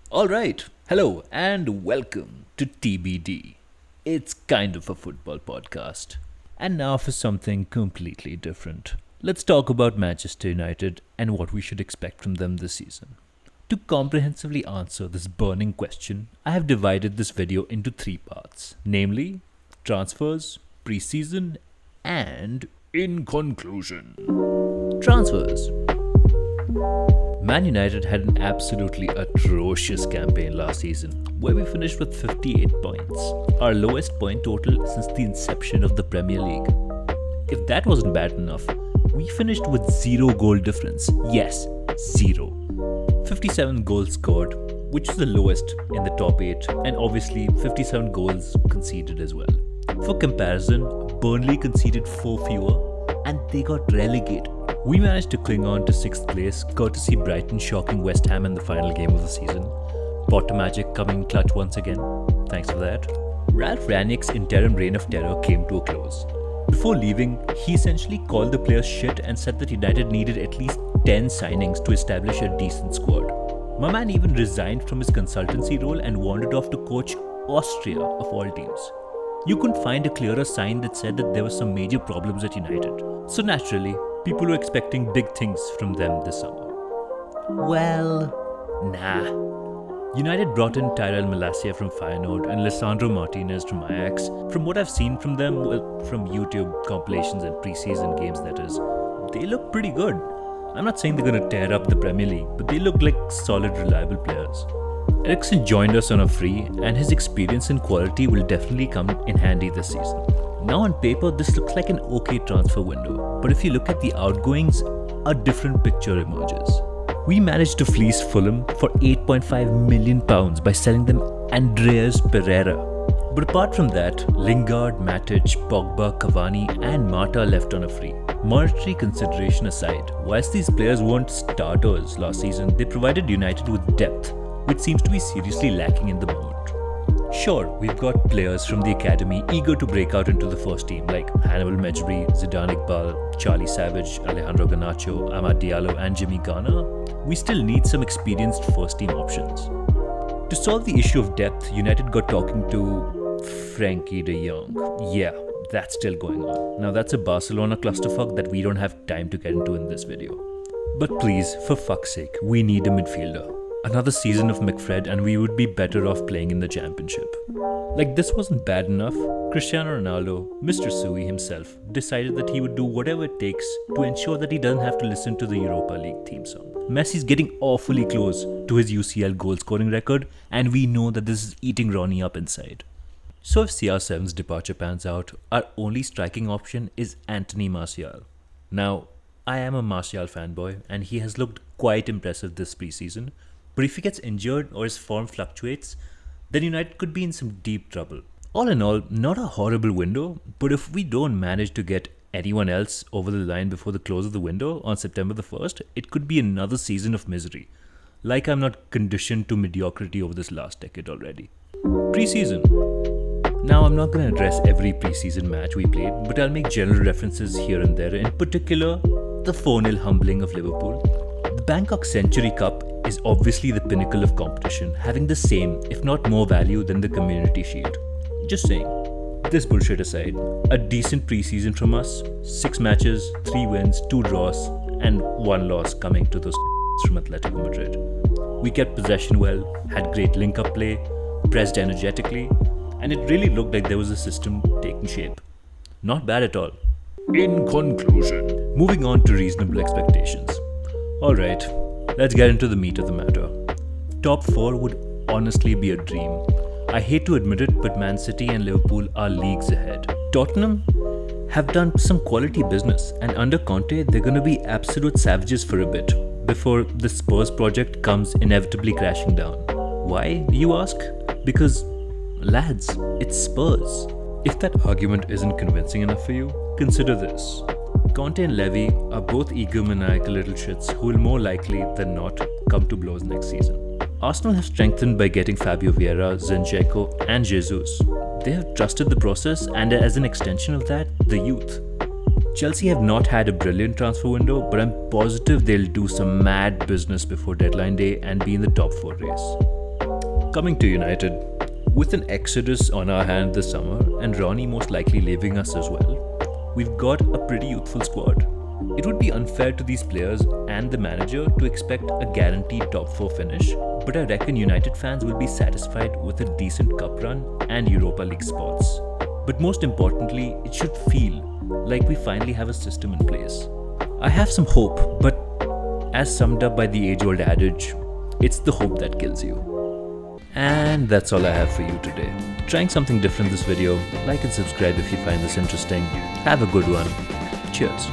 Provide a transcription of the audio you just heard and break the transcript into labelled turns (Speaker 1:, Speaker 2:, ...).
Speaker 1: Alright, hello and welcome to TBD. It's kind of a football podcast. And now for something completely different. Let's talk about Manchester United and what we should expect from them this season. To comprehensively answer this burning question, I have divided this video into three parts, namely transfers, preseason, and in conclusion. Transfers. Man United had an absolutely atrocious campaign last season, where we finished with 58 points, our lowest point total since the inception of the Premier League. If that wasn't bad enough, we finished with 0 goal difference. Yes, 0. 57 goals scored, which is the lowest in the top 8, and obviously 57 goals conceded as well. For comparison, Burnley conceded 4 fewer, and they got relegated. We managed to cling on to 6th place, courtesy Brighton shocking West Ham in the final game of the season. Potter Magic coming clutch once again. Thanks for that. Ralph Rangnick's interim reign of terror came to a close. Before leaving, he essentially called the players shit and said that United needed at least 10 signings to establish a decent squad. My man even resigned from his consultancy role and wandered off to coach Austria of all teams. You couldn't find a clearer sign that said that there were some major problems at United. So naturally, people were expecting big things from them this summer. Well, nah. United brought in Tyrell Malacia from Feyenoord and Lisandro Martinez from Ajax. From what I've seen from them, from YouTube compilations and preseason games that is, they look pretty good. I'm not saying they're going to tear up the Premier League, but they look like solid, reliable players. Eriksen joined us on a free, and his experience and quality will definitely come in handy this season. Now on paper, this looks like an okay transfer window, but if you look at the outgoings, a different picture emerges. We managed to fleece Fulham for £8.5 million by selling them Andreas Pereira. But apart from that, Lingard, Matic, Pogba, Cavani and Mata left on a free. Monetary consideration aside, whilst these players weren't starters last season, they provided United with depth, which seems to be seriously lacking in the moment. Sure, we've got players from the academy eager to break out into the first team like Hannibal Mejbri, Zidane Iqbal, Charlie Savage, Alejandro Garnacho, Amad Diallo and Jimmy Garner. We still need some experienced first team options. To solve the issue of depth, United got talking to Frankie de Jong. Yeah, that's still going on. Now that's a Barcelona clusterfuck that we don't have time to get into in this video. But please, for fuck's sake, we need a midfielder. Another season of McFred and we would be better off playing in the championship. Like this wasn't bad enough, Cristiano Ronaldo, Mr. Sui himself, decided that he would do whatever it takes to ensure that he doesn't have to listen to the Europa League theme song. Messi's getting awfully close to his UCL goal scoring record and we know that this is eating Ronnie up inside. So if CR7's departure pans out, our only striking option is Anthony Martial. Now, I am a Martial fanboy and he has looked quite impressive this preseason. But if he gets injured or his form fluctuates, then United could be in some deep trouble. All in all, not a horrible window, but if we don't manage to get anyone else over the line before the close of the window on September the 1st, it could be another season of misery. Like I'm not conditioned to mediocrity over this last decade already. Preseason. Now I'm not going to address every preseason match we played, but I'll make general references here and there, in particular, the 4-0 humbling of Liverpool. The Bangkok Century Cup is obviously the pinnacle of competition, having the same, if not more value than the Community Shield. Just saying. This bullshit aside, a decent preseason from us, 6 matches, 3 wins, 2 draws, and 1 loss coming to those from Atletico Madrid. We kept possession well, had great link-up play, pressed energetically, and it really looked like there was a system taking shape. Not bad at all. In conclusion, moving on to reasonable expectations. Alright, let's get into the meat of the matter. Top 4 would honestly be a dream. I hate to admit it, but Man City and Liverpool are leagues ahead. Tottenham have done some quality business, and under Conte, they're going to be absolute savages for a bit before the Spurs project comes inevitably crashing down. Why, you ask? Because, lads, it's Spurs. If that argument isn't convincing enough for you, consider this. Conte and Levy are both egomaniacal little shits who will more likely than not come to blows next season. Arsenal have strengthened by getting Fabio Vieira, Zinchenko and Jesus. They have trusted the process and as an extension of that, the youth. Chelsea have not had a brilliant transfer window, but I'm positive they'll do some mad business before deadline day and be in the top 4 race. Coming to United, with an exodus on our hand this summer and Ronnie most likely leaving us as well, we've got a pretty youthful squad. It would be unfair to these players and the manager to expect a guaranteed top 4 finish, but I reckon United fans will be satisfied with a decent cup run and Europa League spots. But most importantly, it should feel like we finally have a system in place. I have some hope, but as summed up by the age-old adage, it's the hope that kills you. And that's all I have for you today. Trying something different this video, like and subscribe if you find this interesting. Have a good one. Cheers.